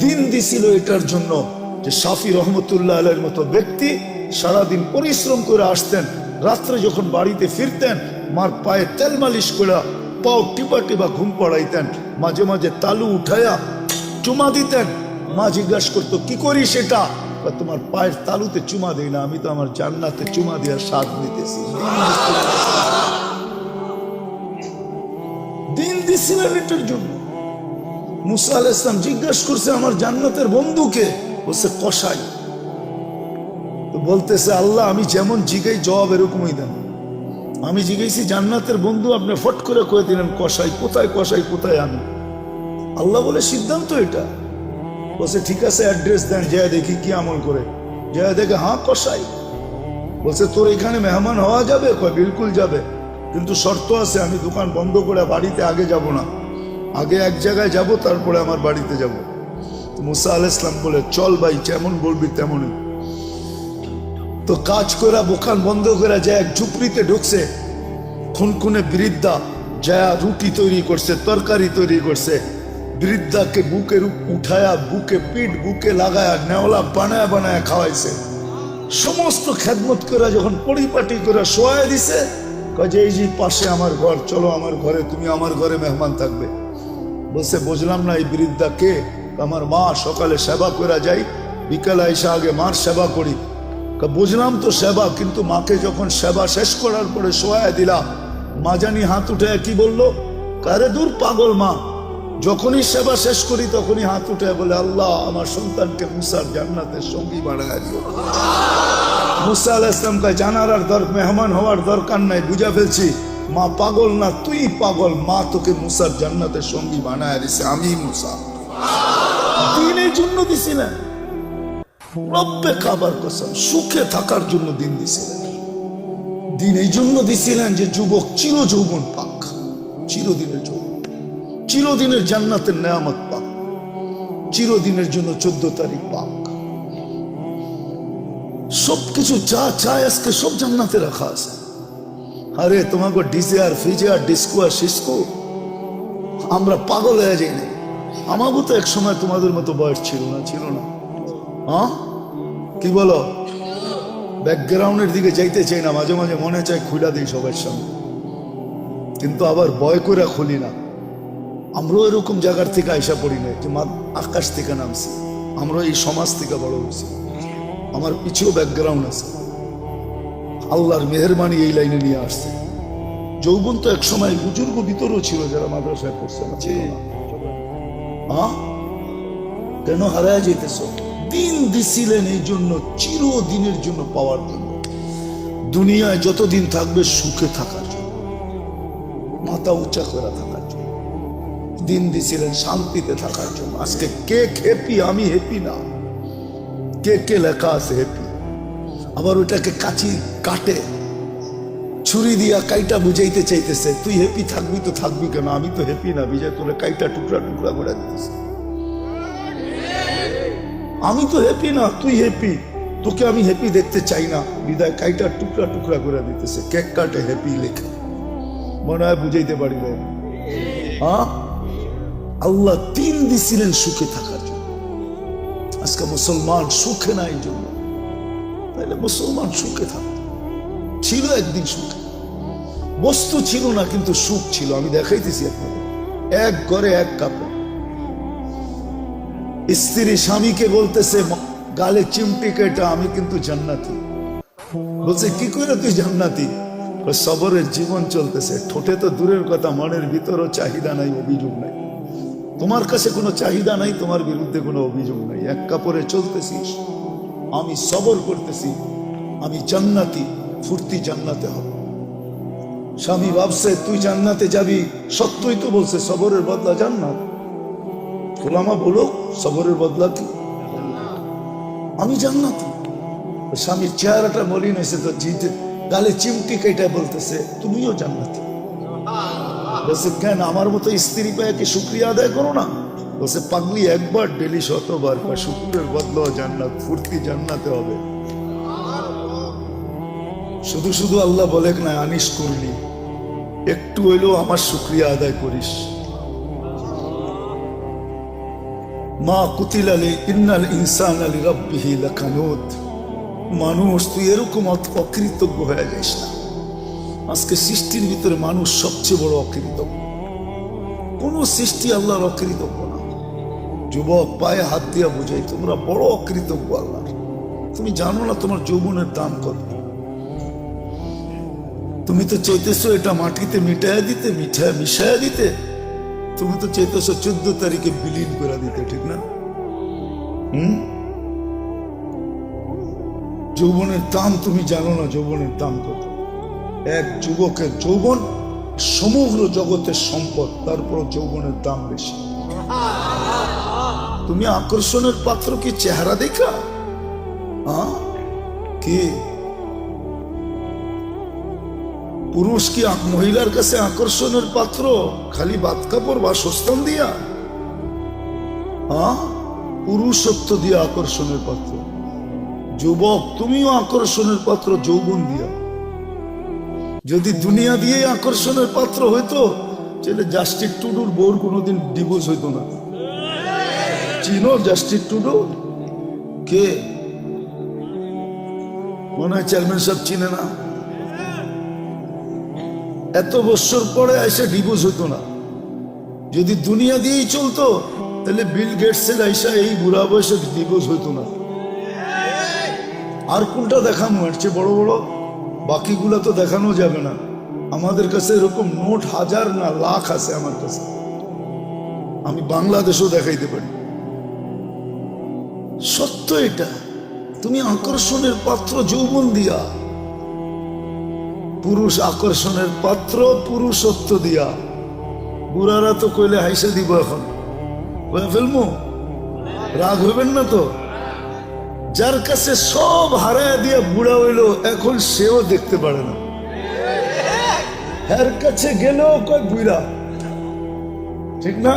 দিন দিছিল এটার জন্য যে শাফি রহমতুল্লাহ আলাইহির মতো ব্যক্তি সারাদিন পরিশ্রম করে আসতেন, রাত্রে যখন বাড়িতে ফিরতেন মার পায়ে তেল মালিশ করে পাও টিপা টিপা ঘুম পড়াইতেন, মাঝে মাঝে তালু উঠায়া চুমা দিতেন। মা জিজ্ঞাসা করতো কি করি সেটা? তোমার পায়ের তালুতে চুমা দেই না, আমি তো আমার জান্নাতে চুমা দেওয়ার স্বাদ নিতেছি। দিন দিছিলেন এটার জন্য। মুসা আলাইহিস সালাম জিজ্ঞাসা করছে আমার জান্নাতের বন্ধুকে, বলছে কসাই। তো বলতেছে আল্লাহ আমি যেমন জিগাই জবাব এরকমই দেন। আমি জিজ্ঞেসি জান্নাতের বন্ধু, আপনি ফট করে কয়ে দিলেন কসাই। কোথায় কসাই, কোথায় আমি? আল্লাহ বলে সিদ্ধান্ত এটা। বলছে ঠিক আছে অ্যাড্রেস দেন, যায় দেখি কি আমল করে। যায় দেখে হ্যাঁ কসাই। বলছে তোর এখানে মেহমান হওয়া যাবে? কয় বিলকুল যাবে, কিন্তু শর্ত আছে, আমি দোকান বন্ধ করে বাড়িতে আগে যাব না, আগে এক জায়গায় যাব তারপরে আমার বাড়িতে যাব। মুসা আলাইহিস সালাম বলে চল ভাই, যেমন বলবি তেমনই। তো কাজ করে দোকান বন্ধ করে যায় এক ঝুপড়িতে ঢুকছে। খুনখুনে বৃদ্ধা যায় রুটি তৈরি করছে, তরকারি তৈরি করছে। বৃদ্ধাকে বুকে উঠায়া বুকে পিঠ বুকে লাগায়া নেওলা বানায় বানায় খাওয়াইছে। সমস্ত খেদমত করে যখন পরিপাটি করে শোয়া দিছে, কাজে এই যে পাশে আমার ঘর, চলো আমার ঘরে, তুমি আমার ঘরে মেহমান থাকবে। বলছে বুঝলাম না এই বৃদ্ধা কে? আমার মা, সকালে সেবা করে যাই, বিকালে এসে আগে মার সেবা করি। বুঝলাম তো সেবা, কিন্তু মাকে যখন সেবা শেষ করার পরে শোয়া দিলা, মা জানি হাত উঠে কি বললো? কারে দূর পাগল মা, যখনই সেবা শেষ করি তখনই হাত উঠে বলে আল্লাহ আমার সন্তানকে মুসার জান্নাতের সঙ্গী বানায় দিও। মুসা আলাইহিস সালাম কয় জানার আর মেহমান হওয়ার দরকার নাই, বুঝা ফেলছি। মা পাগল না, তুই পাগল। মা তোকে মুসার জান্নাতের সঙ্গী বানায় দিছে, আমি মুসা। দিনের জন্য দিছিলেন, রব্বে কাবার কসম, সুখে থাকার জন্য দিন দিছিলেন। দিন এই জন্য দিছিলেন যে যুবক চির যৌবন পাক, চিরদিনের জন্য, চিরদিনের জান্নাতের নেয়ামত পাক, চিরদিনের জন্য 14 তারিখ পাক। সবকিছু যা চায় আজকে সব জান্নাতে রাখা আছে। আরে তোমাকে ডিজে আর ফিজে আর ডিস্কো আর সিস্কো আমরা পাগল হয়ে যাই নাই। আমাকে তো এক সময় তোমাদের মতো বয়স ছিল না, ছিল না? হ্যাঁ কি বলো? ব্যাকগ্রাউন্ডের দিকে যাইতে চাই না, মাঝে মাঝে মনে চায় খুলে দিই সবার সামনে, কিন্তু আবার ভয় করে খুলি না। আমরাও এরকম জায়গার থেকে আইসা পড়ি না যে আকাশ থেকে নামছি, আমরা এই সমাজ থেকে বড় হয়েছি। আমার পিছিয়েও ব্যাকগ্রাউন্ড আছে, আল্লাহর মেহেরবানি এই লাইনে নিয়ে আসছে। যৌবন তো এক সময় বুজুর্গ ভিতরও ছিল যারা মাদ্রাসায় পড়ছে না, ছিল না? হ্যাঁ কেন হারায় যেতেছ? দিন দিছিলেন এই জন্য, চিরদিনের জন্য পাওয়ার জন্য। দুনিয়ায় যতদিন থাকবে সুখে থাকার জন্য, মাথা উঁচা করে থাকার জন্য। দিন দিছিলেন শান্তিতে থাকার জন্য। আজকে কে হ্যাপি? আমি হ্যাপি না। কে কে লেখা আছে হ্যাপি? আবার ওটাকে কাচি কাটে ছুরি দিয়া কাইটা বুঝাইতে চাইতেছে, তুই হ্যাপি থাকবি তো থাকবি কেন? আমি তো হ্যাপি না, বিজয় তোলে কাইটা টুকরা টুকরা করে দিতেছে। আমি তো হ্যাপি না, তুই হ্যাপি, তোকে আমি হ্যাপি দেখতে চাই না, বিদায় কাইটা টুকরা টুকরা করে দিতেছে। কেক কাটে হ্যাপি লেখে, মনে হয় বুঝাইতে পারি না। হ্যাঁ আল্লাহ দিন দিছিলেন সুখে থাকার জন্য। আজকে মুসলমান সুখে নাই জন্য, তাহলে মুসলমান সুখে থাকত। ছিল একদিন সুখে, বস্তু ছিল না কিন্তু সুখ ছিল। আমি দেখাইতেছি আপনাদের, এক ঘরে এক কাপড়। স্ত্রী স্বামীকে বলতেছে গালে চিমটি কেটা, আমি কিন্তু জান্নাতি। বলছে কি করে তুই জান্নাতি? সবরের জীবন চলতেছে, ঠোঁটে তো দূরের কথা, মনের ভিতরও চাহিদা নাই, অভিযোগ নাই। তোমার কাছে কোনো চাহিদা নাই, তোমার বিরুদ্ধে কোনো অভিযোগ নাই। এক কাপড়ে চলতেছিস, আমি সবর করতেছি, আমি জান্নাতি, ফুর্তি জান্নাতে হবে। স্বামী ভাবছে তুই জান্নাতে যাবি, সত্যই তো বলছে সবরের বদলা জান্নাত। ওলামা বলো সবরের বদলা কি? আমি জান্নাতি। স্বামীর চেহারাটা মলিন হয়েছে তো, জিতে গালে চিমটি কেটে বলতেছে তুমিও জান্নাতি। বলছে কেন, আমার মতো স্ত্রী পায় কি শুক্রিয়া আদায় করো না? বলছে পাগলি, একবার ডেলি 100 বার, শুক্রের বদলা জান্নাত, ফুর্তি জান্নাতে হবে। শুধু শুধু আল্লাহ বলে না আনিস করলি, একটু হইলেও আমার শুক্রিয়া আদায় করিস। মা কুতিলা ইন্নাল ইনসানা লিরাব্বিহি লাকানুত। মানুষ তুই এরকম অকৃতজ্ঞ হয়ে যাস না। আজকে সৃষ্টির ভিতরে মানুষ সবচেয়ে বড় অকৃতজ্ঞ। কোন সৃষ্টি আল্লাহর অকৃতজ্ঞ না। যুবক পায়ে হাত দিয়া বুঝাই, তোমরা বড় অকৃতজ্ঞ আল্লাহর। তুমি জানো না তোমার যৌবনের দাম কত। তুমি তো চাইতেছো এটা মাটিতে মিটাইয়া দিতে, মিশাইয়া দিতে। তুমি তো চাইতেছো 14 তারিখে বিলীন করে দিতে, ঠিক না? যৌবনের দাম তুমি জানো না, যৌবনের দাম কত। এক যুবকের যৌবন সমগ্র জগতের সম্পদ, তারপর যৌবনের দাম বেশি। তুমি আকর্ষণের পাত্র কি চেহারা দেখা? কি পুরুষ কি মহিলার কাছে আকর্ষণের পাত্র খালি বাত কাপড় বা সস্তান দিয়া? পুরুষত্ব দিয়া আকর্ষণের পাত্র। যুবক তুমিও আকর্ষণের পাত্র যৌবন দিয়া। যদি দুনিয়া দিয়ে আকর্ষণের পাত্র হইতো তাহলে জাস্টিস টুডুর বউর কোনোদিন ডিভোর্স হইতো না। চিনো জাস্টিস টুডু কে? মনে হয় চেয়ারম্যান সাহেব চিনে না। এত বছর পরে এসে ডিভোর্স হইতো না। যদি দুনিয়া দিয়েই চলতো তাহলে বিল গেটসের আইসা এই বুড়া বয়সে ডিভোর্স হইতো না। আর কোনটা দেখানো এর চেয়ে বড় বড়? বাকিগুলা তো দেখানো যাবে না। আমাদের কাছে এরকম নোট হাজার না লাখ আছে আমার কাছে। আমি বাংলাদেশও দেখাইতে পারি। সত্য এটা। তুমি আকর্ষণের পাত্র যৌবন দিয়া। পুরুষ আকর্ষণের পাত্র পুরুষত্ব দিয়া। বুড়ারা তো কইলে হাইসা দিব, এখন ফেলবো, রাগ হইবেন না তো। যার কাছে সব হারায় দিয়ে বুড়া হইল, এখন সেও দেখতে পারে না। এর কাছে গেলেও কয় বুড়া, ঠিক না?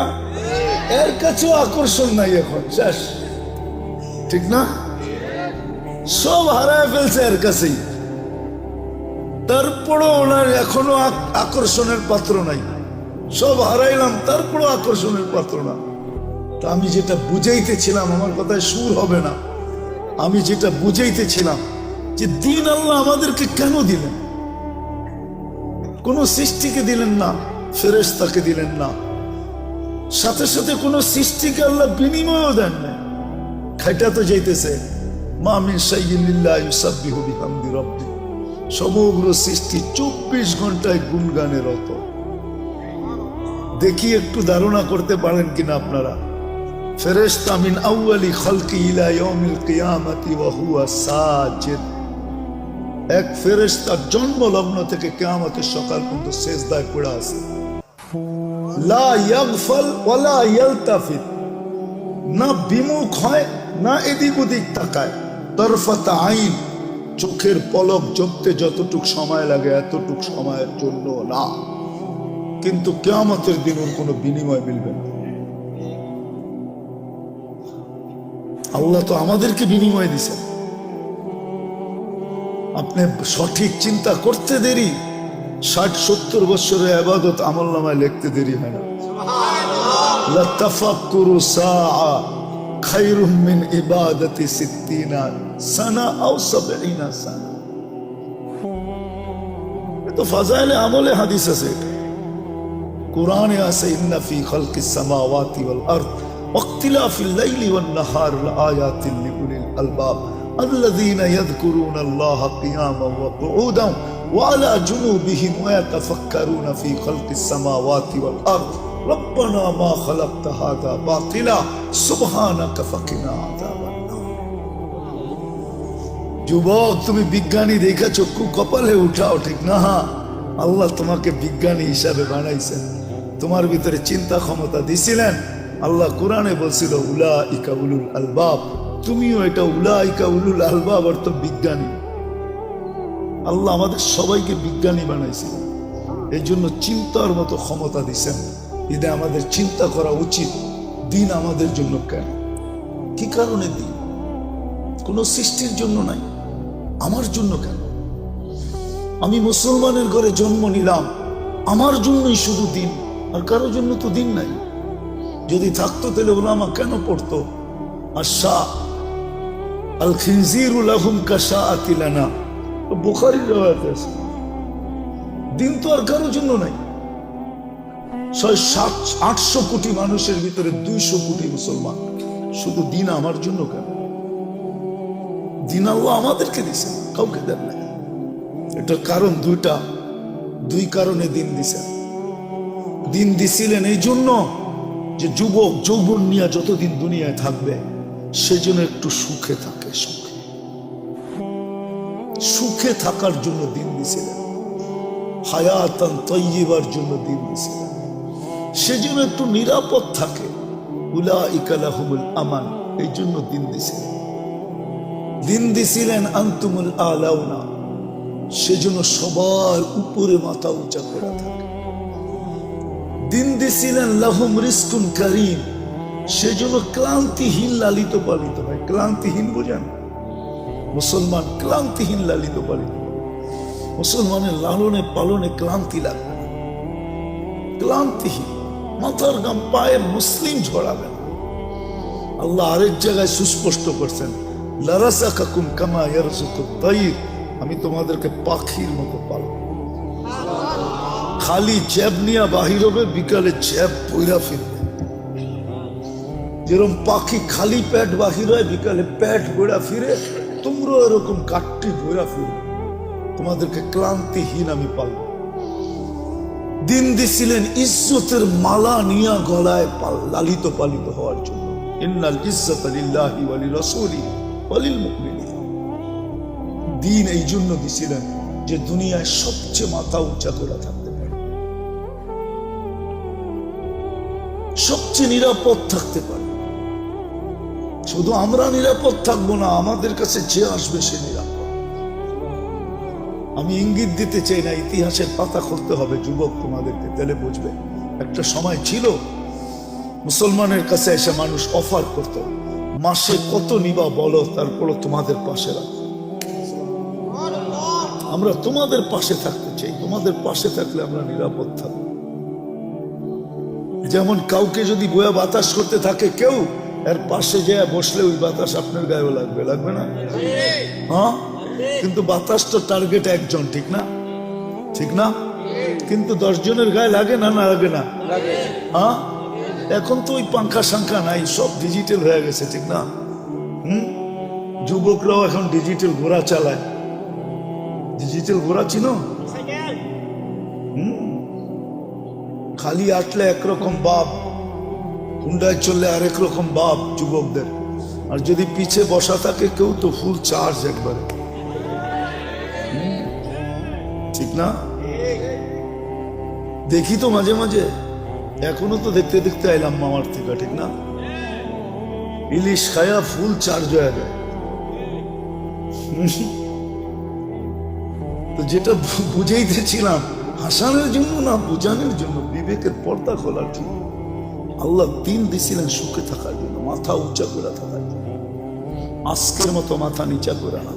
এর কাছেও আকর্ষণ নাই এখন, শেষ, ঠিক না? সব হারায় ফেলছে এর কাছেই, তারপরও ওনার এখনো আকর্ষণের পাত্র নাই। সব হারাইলাম, তারপরও আকর্ষণের পাত্র না। তা আমি যেটা বুঝাইতেছিলাম, আমার কথায় সুর হবে না, আমি যেটা বুঝাইতেছিলাম যে দিন আল্লাহ আমাদেরকে কেন দিলেন? কোন সৃষ্টিকে দিলেন না, ফেরেশতাকে দিলেন না, সাথে সাথে কোন সৃষ্টিকে আল্লাহ বিনিময়ও দেন না। খাইটা তো যাইতেছে, মা মিন শাইইন ইল্লা ইউসাব্বিহু বিহামদি রাব্বি। সমগ্র সৃষ্টি 24 ঘন্টায় গুণগানে রত। দেখি একটু ধারণা করতে পারেন কিনা আপনারা। ফেরেশতা মিন আউয়ালি খালকি ইলা ইয়াউমিল কিয়ামতি ওয়া হুয়া সাজিদ। এক ফেরেশতা জন্মলগ্ন থেকে কিয়ামতের সকাল পর্যন্ত সিজদায় পড়ে আছে। লা ইয়াগফাল ওয়া লা ইয়ালতাফিত। না বিমুখ হয়, না এদিক ওদিক তাকায়। তরফাত আইন, চোখের পলক জপতে যতটুক সময় লাগে এতটুক সময়ের জন্য না। কিন্তু কিয়ামতের দিন ওর কোনো বিনিময় মিলবে না। আল্লাহ তো আমাদেরকে বিনিময় দিছেন। আপনি সঠিক চিন্তা করতে দেরি, 60-70 বছরের ইবাদত আমলনামায় লিখতে দেরি হয় না। লা তাফাক্কুরু সাআ খায়রুম মিন ইবাদাতি 60 সানা আও 70 সানা। তো ফাজাইলে আমলে হাদিস আছে, কোরআনে আছে, ইন্না ফি খালকিস সামাওয়াতি ওয়াল আরদ ওয়াক্তিলাফিল লাইলি ওয়ান নাহার লাআয়াতিন লিউলিল আলবাব الذين يذكرون الله قياما وقعودا وعلى جنوبهم ويتفكرون في خلق السماوات والأرض ربنا ما خلقت هذا باطلا سبحانك فقنا عذاب النار। যুবক তুমি বিজ্ঞানী দেখা চক্ষু কপালে উঠাও, ঠিক না? আল্লাহ তোমাকে বিজ্ঞানী হিসাবে বানাইছেন, তোমার ভিতরে চিন্তা ক্ষমতা দিছিলেন। আল্লাহ কোরআনে বলছিল উলাইকা উলুল আলবাব। তুমিও এটা উলাইকা উলুল আলবাব অর্থ বিজ্ঞানী। আল্লাহ আমাদের সবাইকে বিজ্ঞানী বানাইছেন, এই জন্য চিন্তার মতো ক্ষমতা দিচ্ছেন। ঈদে আমাদের চিন্তা করা উচিত, দিন আমাদের জন্য কেন, কি কারণে দিন? কোন সৃষ্টির জন্য নাই, আমার জন্য কেন? আমি মুসলমানের ঘরে জন্ম নিলাম, আমার জন্যই শুধু দিন, আর কারোর জন্য তো দিন নাই। যদি থাকতো তাহলে উলামা কেন পড়তো? আশা আল খিনজিরু লাহুম কাশাআতি লানা, বুখারীর riwayat আছে। দিন তো আর কারোর জন্য নাই। 600-800 কোটি মানুষের ভিতরে 200 কোটি মুসলমান, শুধু দিন আমার জন্য কেন? দিন আল্লাহ আমাদেরকে দিছেন, কাউকে দেন না। এটার কারণ দুইটা, দুই কারণে দিন দিছেন। দিন দিছিলেন এই জন্য যে যুবক যৌবন নিয়ে যতদিন দুনিয়ায় থাকবে সেজন্য একটু সুখে থাকে, সুখে সুখে থাকার জন্য দিন দিছিলেন। হায়াতান তাইয়্যিবার জন্য দিন দিছিলেন, সেজন্য একটু নিরাপদ থাকে। উলাইকা লাহুমুল আমান, এই জন্য দিন দিছিলেন। দিন দিছিলেন আনতুমুল আলাউনা, সেজন্য সবার উপরে মাথা উঁচা করে থাকে। দিন দিছিলেন লাহুম রিজকুন কারীম, সেজন্য ক্লান্তিহীন লালিত পালিত হয়। ক্লান্তিহীন বোঝেন? মুসলমান ক্লান্তিহীন লালিত পালিত। মুসলমানের লালনে পালনে ক্লান্তি লাগবে না, ক্লান্তিহীন, মাথার গাম পায়ের মুসলিম ঝরাবে না। আল্লাহ আরেক জায়গায় সুস্পষ্ট করছেন, লারাযাকাকুম কামা ইয়ারযুকুত তাইর, আমি তোমাদেরকে পাখির মতো পালব। খালি জ্যাব নিয়ে বাহির হবে, বিকালে জ্যাব পইরা ফিরবে। যেরকম পাখি খালি পেট বাহির হয়, বিকালে পেট বইরা ফিরে, তোমরা এরকম কাটটি বইরা ফিরবে। তোমাদেরকে ক্লান্তিহীন আমি পালব। দিন দিছিলেন ইজ্জতের মালা নিয়া গলায় লালিত পালিত হওয়ার জন্য। ইন্নাল ইজ্জাতা লিল্লাহি ওয়া লিরাসূলিহি ওয়া লিল মুমিনিন। দিন এই জন্য দিছিলেন যে দুনিয়ায় সবচেয়ে মাথা উঁচা করে থাকতে পারে, সবচেয়ে নিরাপদ থাকতে পারে। শুধু আমরা নিরাপদ থাকবো না, আমাদের কাছে যে আসবে সে নিরাপদ। আমি ইঙ্গিত দিতে চাই না, ইতিহাসের পাতা খুলতে হবে যুবক তোমাদেরকে, তাহলে বুঝবে। একটা সময় ছিল মুসলমানের কাছে এসে মানুষ অফার করত, মাসে কত নিবা বলো, তারপরও তোমাদের পাশে রাখো। আমরা তোমাদের পাশে থাকতে চাই, তোমাদের পাশে থাকলে আমরা নিরাপদ থাকবো। যেমন কাউকে যদি বয়া বাতাস করতে থাকে কেউ, এর পাশে যায় বসলে ওই বাতাস আপনার গায়েও লাগবে, লাগবে না? হ্যাঁ, কিন্তু বাতাস তো টার্গেট একজন, ঠিক না? ঠিক না? কিন্তু 10 জনের গায়ে লাগে না, না লাগে না? হ্যাঁ, এখন তো ওই পাঙ্খা সাংখা নাই, সব ডিজিটাল হয়ে গেছে, ঠিক না? যুবকরাও এখন ডিজিটাল ঘোড়া চালায়। ডিজিটাল ঘোড়া চিনো? খালি আটলে একরকম বাপ, হুন্ডায় চললে আরেক রকম বাপ যুবকদের। আর যদি পিছে বসা থাকে কেউ, তো ফুল চার্জ একবারে, ঠিক না? দেখি তো মাঝে মাঝে, এখনো তো দেখতে দেখতে আইলাম মামার থেকে, ঠিক না? ইলিশ খায়া ফুল চার্জ হয়ে যায়। তো যেটা বুঝাইতেছিলাম, হাসানের জন্য না, বুঝানোর জন্য, বিবেকের পর্দা খোলার জন্য। আল্লাহ দিন দিছিলেন সুখে থাকার জন্য, মাথা উঁচা করে থাকার জন্য। আজকের মতো মাথা নিচা করে না।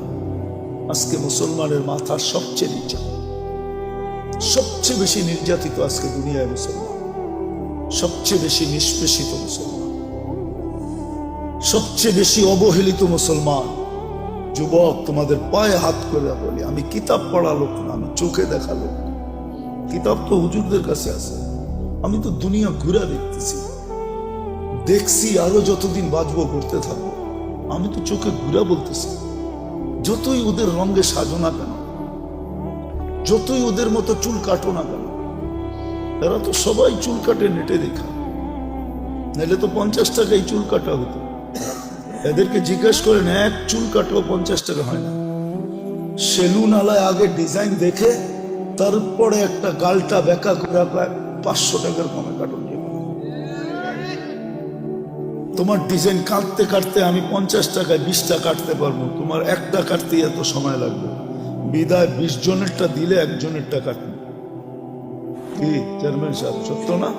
আজকে মুসলমানের মাথা সবচেয়ে নিচা, সবচেয়ে বেশি নির্যাতিত আজকে দুনিয়ায় মুসলমান, সবচেয়ে বেশি নিষ্পেষিত মুসলমান, সবচেয়ে বেশি অবহেলিত মুসলমান। যুবক, তোমাদের পায়ে হাত করে বলি, আমি কিতাব পড়া লোক না, আমি চোখে দেখা লোক। কিতাব তো হুজুরদের কাছে আছে, আমি তো দুনিয়া ঘুরে দেখতেছি, দেখছি, আরো যতদিন বাঁচবো করতে থাকবো। আমি তো চোখে ঘুরে বলতেছি, যতই ওদের রঙে সাজো না কেন, যতই ওদের মতো চুল কাটো না কেন, এরা তো সবাই চুল কাটে নেটে দেখা, নাহলে তো 50 টাকায় চুল কাটা হতো। এদেরকে জিজ্ঞেস করেন, এক চুল কাটলেও 50 টাকা হয় না। সেলুন আলায় আগে ডিজাইন দেখে তারপরে একটা গালটা বেঁকা করে 500 টাকার কমে কাটুন। তোমার ডিজাইন কাটতে কাটতে আমি 50 টাকায় 20টা কাটতে পারবো, তোমার একটা কাটতে এত সময় লাগবে। বিদায় 20 জনেরটা দিলে একজনেরটা কাটবে। কি চেয়ারম্যান সাহেব, সত্য না?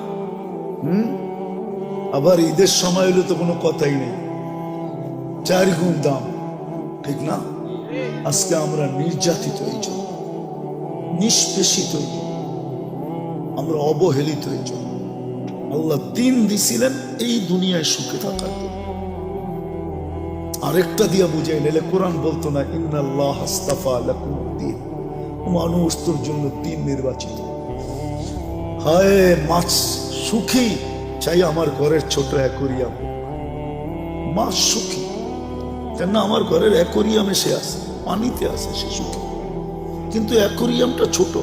আবার ঈদের সময় হলে তো কোনো কথাই নেই, 4 গুণ দাম, ঠিক না? আজকে আমরা নির্যাতিত এই জন্য, নিষ্পেষিত এই জন্য, আমরা অবহেলিত এই জন্য। আল্লাহ দিন দিছিলেন এই দুনিয়ায় সুখে থাকার জন্য। আরেকটা দিয়া বুঝাই নাইলে কোরআন বলতো না ইন্নাল্লাহ আস্তাফা লাকুমুদ্দিন, মানুষ তোর জন্য দিন নির্বাচিত। হায় মাছ সুখী চাই আমার ঘরের ছোট অ্যাকোরিয়াম, মাছ সুখী কেন আমার ঘরের অ্যাকোরিয়ামে সে আছে, পানিতে আছে, সে সুখী। কিন্তু অ্যাকোরিয়ামটা ছোট,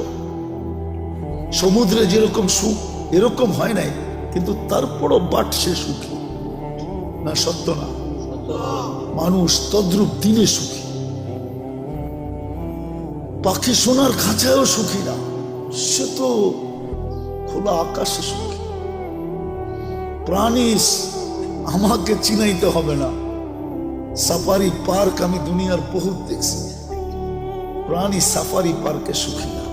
সমুদ্রে যেরকম সুখ এরকম হয় নাই, কিন্তু তারপরও বাট সে সুখী না? সত্য না? মানুষ তদ্রূপ দিনে সুখী। পাখি সোনার খাঁচায়ও সুখী না, সে তো খোলা আকাশে সুখী। প্রাণী আমাকে চিনাইতে হবে না, সাফারি পার্ক আমি দুনিয়ার বহুত দেখছি, প্রাণী সাফারি পার্কে সুখী না।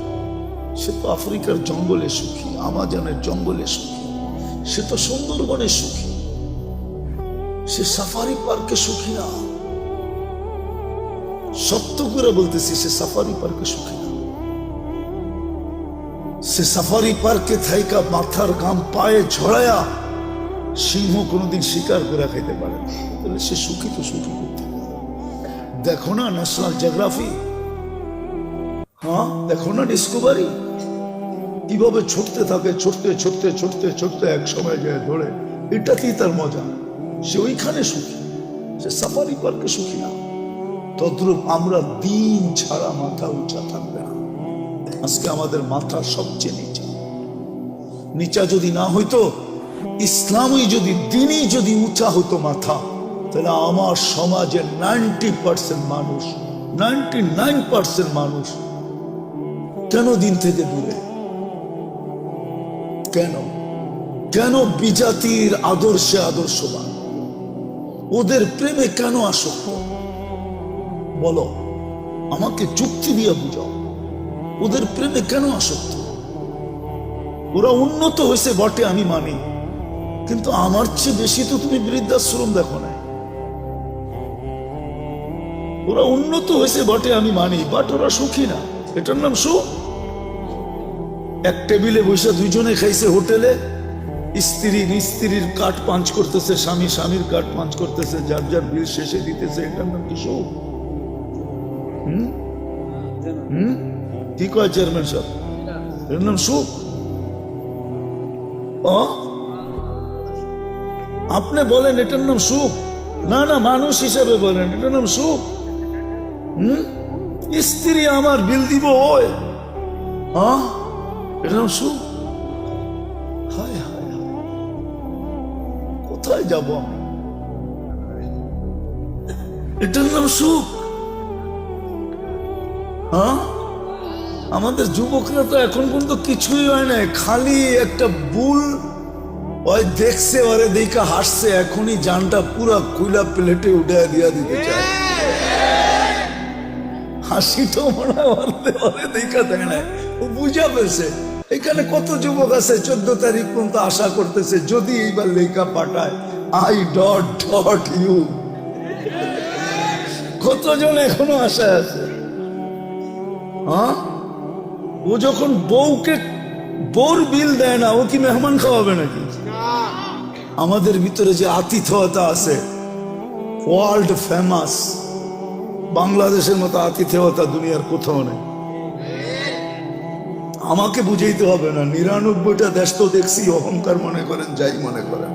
সে তো আফ্রিকার জঙ্গলে সুখী, আমাজনের জঙ্গলে সুখী, সে তো সুন্দরবনে সুখী, সে সাফারি পার্কে সুখী না। সত্য করে বলতেছি, সে সাফারি পার্কে সুখী না। সে সাফারি পার্কে থাইকা মাথার ঘাম পায়ে ঝড়ায়া সিংহ কোনোদিন শিকার করে খাইতে পারে না, তাহলে সে সুখী তো সুখী করতে। দেখো না ন্যাশনাল জিওগ্রাফি, হ্যাঁ দেখো না ডিসকভারি, কিভাবে ছুটতে থাকে, ছুটতে ছুটতে ছুটতে ছুটতে এক সময় যায় ধরে। এটাতেই তার মজা, সে ওইখানে সুখী, সে সাফারি পার্কে সুখী না। তদ্রূপ আমরা দিন ছাড়া মাথা উঁচা থাকবে না। আজকে আমাদের মাথা সবচেয়ে নিচা। নিচা যদি না হইতো, ইসলামই যদি, দিনই যদি উঁচা হতো মাথা, তাহলে আমার সমাজের 90% মানুষ, 99% মানুষ কেন দিন থেকে দূরে? কেন কেন বিজাতির আদর্শে আদর্শবান? ওদের প্রেমে কেন আসক্ত? বলো, আমাকে যুক্তি দিয়ে বুঝাও, ওদের প্রেমে কেন আসক্ত? ওরা উন্নত হয়েছে বটে, আমি মানি, কিন্তু আমার চেয়ে বেশি তো তুমি বৃদ্ধাশ্রম দেখো না। ওরা উন্নত হয়েছে বটে, আমি মানি, বাট ওরা সুখী না। এটার নাম সুখ? এক টেবিলে বসে দুইজনে খাইছে হোটেলে, স্ত্রী স্ত্রীর কাঠ পাঞ্চ করতেছে, স্বামী স্বামীর কাঠ পাঞ্চ করতেছে, যার যার বিল শেষে দিতেছে। এটার নাম কি সুখ? কি কয় চেয়ারম্যান সাহেব, এর নাম সুখ? আপনি বলেন এটার নাম সুখ? না না, মানুষ হিসাবে বলেন এটার নাম সুখ? স্ত্রী আমার বিল দিব, ওই এটার নাম সুখ? হায় হায় হায়, কোথায় যাব? এটার নাম সুখ? আমাদের যুবকরা তো এখন পর্যন্ত কিছুই হয় না, খালি একটা বুল ওই দেখছে, ওরে দেখা হাসছে, এখনই জানটা পুরা কুইলা প্লেটে উঠে দিয়া দিতে চায়। হাসিটাও মনে হয় ওরে দেখা দেয় না, ও বুঝা পেয়েছে। এখানে কত যুবক আছে 14 তারিখ পর্যন্ত আশা করতেছে যদি এইবার লেখা পাঠায় আই ডট ডট ইউ। কতজন এখনো আশায় আছে? ও যখন বউকে বউর বিল দেয় না, ও কি মেহমান খাওয়াবে নাকি? আমাদের ভিতরে যে আতিথেয়তা আছে, ওয়ার্ল্ড ফেমাস, বাংলাদেশের মতো আতিথেয়তা দুনিয়ার কোথাও নেই। আমাকে বুঝাইতে হবে না, 99টা দেশ তো দেখছি, অহংকার মনে করেন যাই মনে করেন,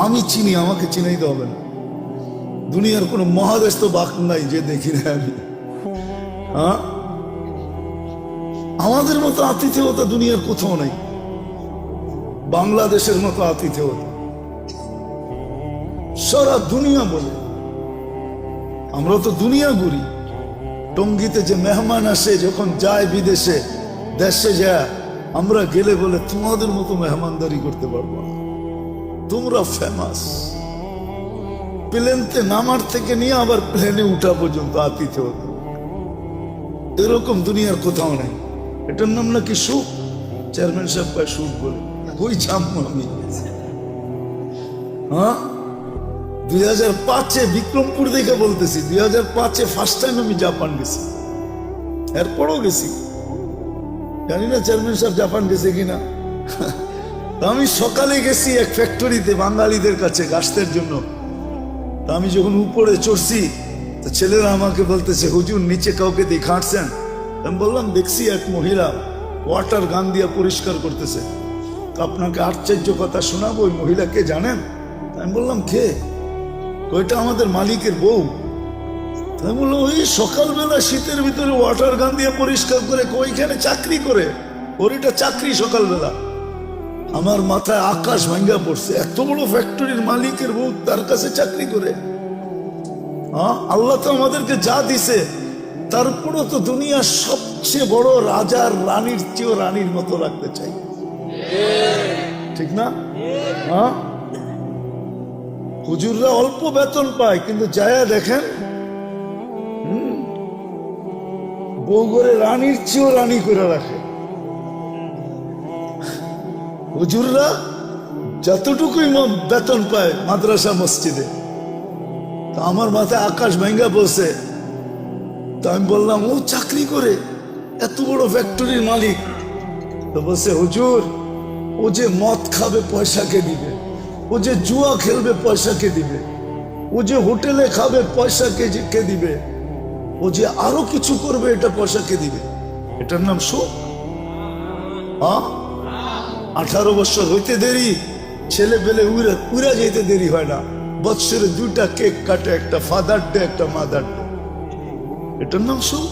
আমি চিনি, আমাকে চিনাইতে হবে না। দুনিয়ার কোনো মহাদেশ তো বাক নাই যে দেখি না আমি। আমাদের মতো আতিথেয়তা দুনিয়ার কোথাও নাই, বাংলাদেশের মতো আতিথেয়তা সারা দুনিয়া বলে। আমরা তো দুনিয়া ঘুরি। টঙ্গীতে যে মেহমান আসে, যখন যায় বিদেশে, দেশে যায়, আমরা গেলে বলে তোমাদের মতো মেহমানদারি করতে পারবো না, তোমরা ফেমাস। প্লেনতে নামার থেকে নিয়ে আবার প্লেনে উঠা পর্যন্ত আতিথেয়তা। এরকম দুনিয়ার কোথাও নেই। এটার নাম নাকি সুখ? চেয়ারম্যান সাহেব ভাই সুখ বলে ওই জামু আমি। 2005-এ বিক্রমপুর দেখে বলতেছি, 2005-এ ফার্স্ট টাইম আমি জাপান গেছি, এরপরও গেছি। জানি না চেয়ারম্যান সাহেব জাপান গেছে কিনা। আমি সকালে গেছি এক ফ্যাক্টরিতে বাঙালিদের কাছে গাছতের জন্য। তা আমি যখন উপরে চড়ছি তো ছেলেরা আমাকে বলতেছে, হুজুর নিচে কাউকে দেখাচ্ছেন? আমি বললাম, দেখছি এক মহিলা ওয়াটার গান দিয়ে পরিষ্কার করতেছে। আপনাকে আশ্চর্য কথা শোনাবো, ওই মহিলাকে জানেন? আমি বললাম, কে? ওইটা আমাদের মালিকের বউ। আমি বললাম, ওই সকালবেলা শীতের ভিতরে ওয়াটার গান দিয়ে পরিষ্কার করে, ওইখানে চাকরি করে, ওর এটা চাকরি সকালবেলা। আমার মাথায় আকাশ ভাঙ্গা পড়ছে, এত বড় ফ্যাক্টরির মালিকের বউ তার কাছে চাকরি করে। আল্লাহ তো আমাদেরকে যা দিছে, তারপরও তো দুনিয়ার সবচেয়ে বড় রাজার রানীর চেয়েও রানীর মতো রাখতে চাই, ঠিক না? হুজুররা অল্প বেতন পায়, কিন্তু যায়া দেখেন বউ করে রানীর চেয়েও রানী করে রাখে। হুজুররা যতটুকুই বেতন পায় মাদ্রাসা মসজিদে, তা আমার মাথায় আকাশ ভাঙ্গা বলছে। তা আমি বললাম, ও চাকরি করে, এত বড় ফ্যাক্টরির মালিক। তো বলছে, হুজুর ও যে মদ খাবে পয়সা কে দিবে, ও যে জুয়া খেলবে পয়সা কে দিবে, ও যে হোটেলে খাবে পয়সা কে দিবে, ও যে আরো কিছু করবে এটা পয়সা কে দিবে? এটার নাম সুখ? 18 বছর হইতে দেরি, ছেলে পেলে উড়া যেতে দেরি হয় না। বৎসরে 2টা কেক কাটে, একটা ফাদার ডে, একটা মাদার ডে। এটার নাম সুখ?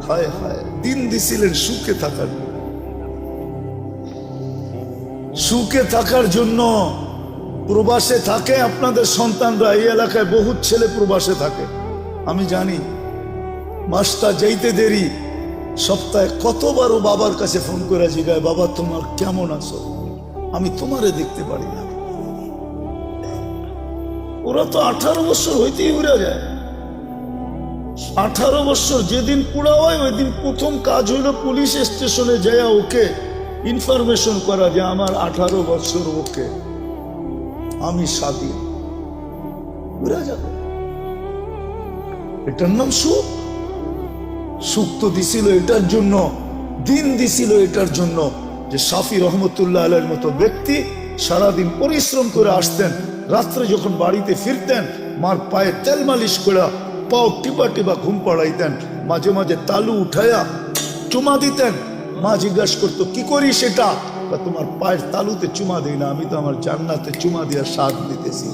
হায় হায়, দিন দিছিলেন সুখে থাকার, সুখে থাকার জন্য। প্রবাসে থাকে আপনাদের সন্তানরা, এই এলাকায় বহুত ছেলে প্রবাসে থাকে, আমি জানি। মাসটা যাইতে দেরি, সপ্তাহে কতবারও বাবার কাছে ফোন করে জিগায়, বাবা তোমার কেমন আছো, আমি তোমারে দেখতে পারি না। ওরা তো 18 বছর হইতেই উড়ে যায়। 18 বছর যেদিন পুরা হয়, ওই দিন প্রথম কাজ হইল পুলিশ স্টেশনে যায় ওকে ইনফরমেশন করা যে আমার 18 বছর, ওকে আমি স্বাধীন। উড়ে যাবে। এটার নাম সুখ? সুখ তো দিছিল এটার জন্য, দিন দিছিল এটার জন্য যে শাফি রহমতুল্লাহ আলাইহির মতো ব্যক্তি সারাদিন পরিশ্রম করে আসতেন, রাত্রে যখন বাড়িতে ফিরতেন মার পায়ে তেল মালিশ করে পাও টিপা টিপা ঘুম পাড়াইতেন, মাঝে মাঝে তালু উঠাইয়া চুমা দিতেন। মা জিজ্ঞাসা করতো, কি করি সেটা? তোমার পায়ের তালুতে চুমা দিই না, আমি তো আমার জান্নাতে চুমা দিয়া স্বাদ দিতেছি।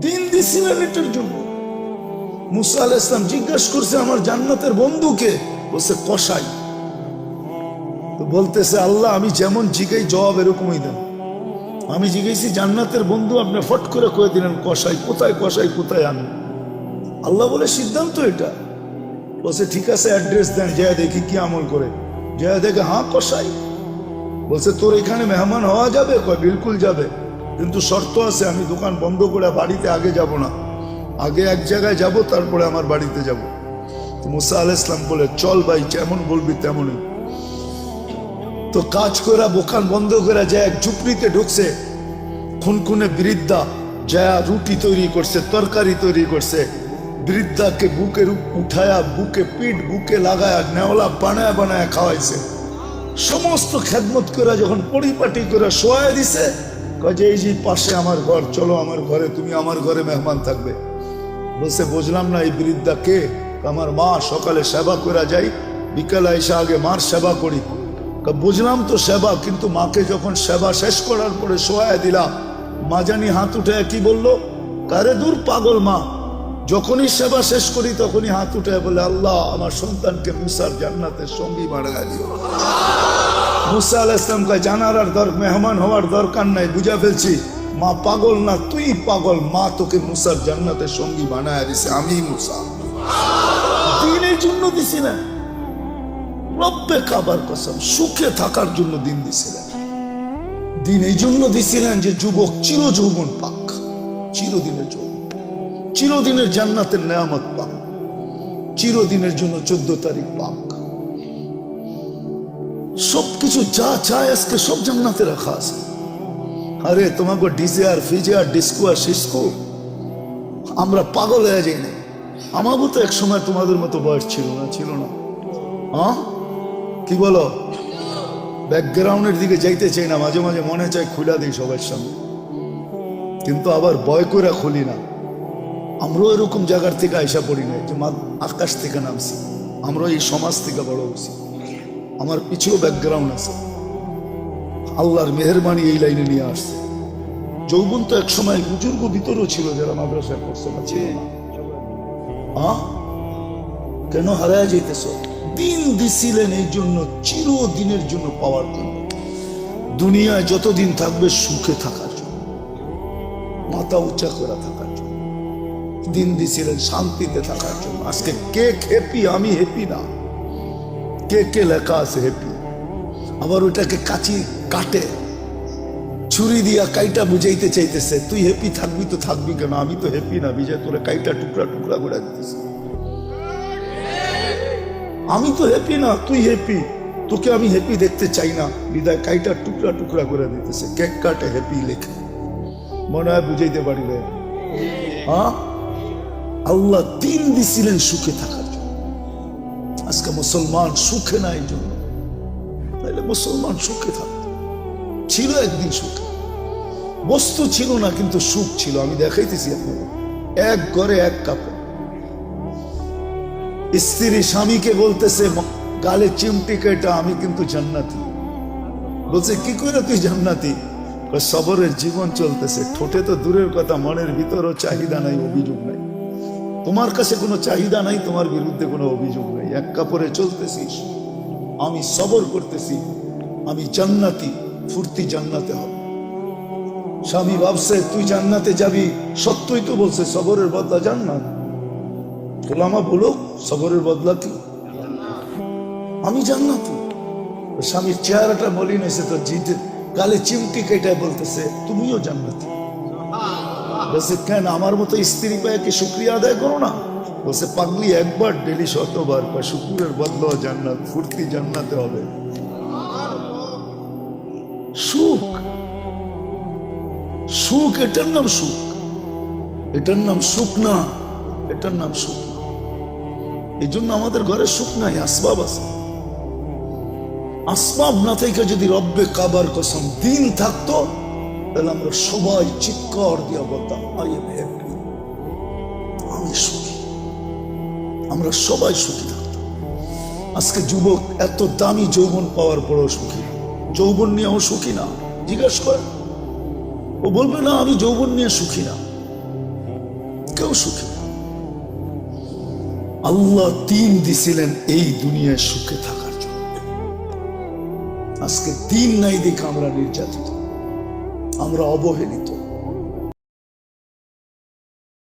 দিন দিছিলেন এটার জন্য। মুসা আলাইহিস সালাম জিজ্ঞাসা করছে, আমার জান্নাতের বন্ধুকে? বলছে, কসাই। তো বলতেছে, আল্লাহ আমি যেমন জিগাই জবাব এরকমই দেন। আমি জিজ্ঞেসি জান্নাতের বন্ধু, আপনি ফট করে কয়ে দিলেন কসাই। কোথায় কসাই, কোথায় আমি? আল্লাহ বলে, সিদ্ধান্ত এটা। বলছে, ঠিক আছে অ্যাড্রেস দেন, যায় দেখি কি আমল করে। যায় দেখে, হ্যাঁ কসাই। বলছে, তোর এখানে মেহমান হওয়া যাবে? কয়, বিলকুল যাবে, কিন্তু শর্ত আছে, আমি দোকান বন্ধ করে বাড়িতে আগে যাব না, আগে এক জায়গায় যাব, তারপরে আমার বাড়িতে যাব। মুসা আলাইহিস সালাম বলে, চল ভাই, যেমন বলবি তেমনই। তো কাজ করে দোকান বন্ধ করে যায় এক ঝুপড়িতে ঢুকছে। খুনখুনে বৃদ্ধা যায় রুটি তৈরি করছে, তরকারি তৈরি করছে। বৃদ্ধাকে বুকে উঠায়া, বুকে পিঠ বুকে লাগায়া, নেওলা বানায় বানায় খাওয়াইছে। সমস্ত খেদমত করে যখন পরিপাটি করে শোয়া দিছে, কাজে এই যে পাশে আমার ঘর, চলো আমার ঘরে, তুমি আমার ঘরে মেহমান থাকবে। বলছে, বুঝলাম না, এই বৃদ্ধা কে? আমার মা, সকালে সেবা করে যাই, বিকালে এসে আগে মার সেবা করি। বুঝলাম তো সেবা, কিন্তু মাকে যখন সেবা শেষ করার পরে শোয়া দিলাম, মা জানি হাত উঠে কি বললো, কারে দূর পাগল মা, যখনই সেবা শেষ করি তখনই হাত উঠে বলে, আল্লাহ আমার সন্তানকে মুসার জান্নাতের সঙ্গী বানায় দিও। মুসা আলাইহিস সালাম কয়, জানার আর মেহমান হওয়ার দরকার নাই, বুঝা ফেলছি, মা পাগল না, তুই পাগল। মা তোকে মুসার জান্নাতের সঙ্গী বানায় দিছে, আমি মুসা। দিনের জন্য দিছি না, রব্বে কাবার কসম, সুখে থাকার জন্য দিন দিছিলেন। দিন এই জন্য দিছিলেন যে যুবক চির যৌবন পাক, চিরদিনের যৌবন, চিরদিনের জান্নাতের নেয়ামত পাক, চিরদিনের জন্য 14 তারিখ পাক। সবকিছু যা চায় আজকে সব জান্নাতে রাখা আছে। আরে তোমাকে ডিজে আর ফিজে আর ডিস্কো আর সিস্কো, আমরা পাগল হয়ে যাই না। আমারও তো এক সময় তোমাদের মতো বয়স ছিল না, ছিল না? কি বলো? ব্যাকগ্রাউন্ডের দিকে যাইতে চাই না, মাঝে মাঝে মনে চায় খুলে দিই সবার সামনে, কিন্তু আবার ভয় করে খুলি না। আমরাও এরকম জায়গার থেকে আইসা পড়ি না যে আকাশ থেকে নামছি, আমরা এই সমাজ থেকে বড় হয়েছি। আমার পিছেও ব্যাকগ্রাউন্ড আছে, আল্লাহর মেহেরবানি এই লাইনে নিয়ে আসছে। যৌবন তো এক সময় বুজুর্গ ভিতরেও ছিল যারা মাদ্রাসায় পড়ছে না, ছিল না। কেন হারায় যাইতেছ? দিন দিছিলেন এই জন্য, চিরদিনের জন্য পাওয়ার জন্য। দুনিয়ায় যতদিন থাকবে সুখে থাকার জন্য, মাথা উঁচা করে থাকার জন্য দিন দিছিলেন, শান্তিতে থাকার জন্য। আজকে কে হ্যাপি? আমি হ্যাপি না। কে কে লেখা আছে হ্যাপি, আবার ওটাকে কাচি কাটে ছুরি দিয়া কাইটা বুঝাইতে চাইতেছে তুই হ্যাপি থাকবি তো থাকবি কেন, আমি তো হ্যাপি না, বিজয় তোরে কাইটা টুকরা টুকরা করে দিতেছে। আমি তো হ্যাপি না, তুই হ্যাপি, তোকে আমি হ্যাপি দেখতে চাই না, বিদায় কাইটা টুকরা টুকরা করে দিতেছে। কেক কাটে হ্যাপি লেখে, মনে হয় বুঝাইতে পারিলে। আল্লাহ দিন দিছিলেন সুখে থাকার জন্য। আজকে মুসলমান সুখে না, এই জন্য তাইলে মুসলমান সুখে থাকতো। ছিল একদিন সুখে, বস্তু ছিল না কিন্তু সুখ ছিল। আমি দেখাইতেছি আপনাকে, এক ঘরে এক কাপড়। স্ত্রী স্বামীকে বলতেছে গালে চিমটি কেটা, আমি কিন্তু জান্নাতি। বলছে কি করে তুই জান্নাতি? সবরের জীবন চলতেছে, ঠোঁটে তো দূরের কথা, মনের ভিতরও চাহিদা নাই, অভিযোগ নাই। তোমার কাছে কোনো চাহিদা নাই, তোমার বিরুদ্ধে কোনো অভিযোগ নাই। এক কাপড়ে চলতেছিস, আমি সবর করতেছি, আমি জান্নাতি, ফুর্তি জান্নাতে হবে। স্বামী ভাবছে তুই জান্নাতে যাবি, সত্যই তো বলছে সবরের বদলা জান্নাত। ওলামা বলো সবরের বদলা কি? আমি জান্নাতি। স্বামীর চেহারাটা মলিন হয়েছে তো, জিতে গালে চিমটি কেটে বলতেছে তুমিও জান্নাতি। বলছে কেন, আমার মতো স্ত্রী পায় কি শুক্রিয়া আদায় করো না? বলছে পাগলি, একবার ডেলি 100বার বা শুকুরের বদলা জান্নাত, ফুর্তি জান্নাতে হবে। সুখ, সুখ এটার নাম সুখ, এটার নাম সুখ না, এটার নাম সুখ। এই জন্য আমাদের ঘরে সুখ নাই, আসবাব আছে। আসবাব না থেকে যদি রব্বে কাবার কসম দিন থাকতো, তাহলে আমরা সবাই চিৎকার দিয়া বলতাম আই এম হ্যাপি, আমি সুখী। আমরা সবাই সুখী থাকতাম। আজকে যুবক এত দামি যৌবন পাওয়ার পরও সুখী, যৌবন নিয়েও সুখী না। জিজ্ঞাসা কর, ও বলবে না আমি যৌবন নিয়ে সুখী না। কেউ সুখী না। আল্লাহ দিন দিছিলেন এই দুনিয়ায় সুখে থাকার জন্য। আজকে দিন নাই দেখে আমরা নির্যাতিত, আমরা অবহেলিত।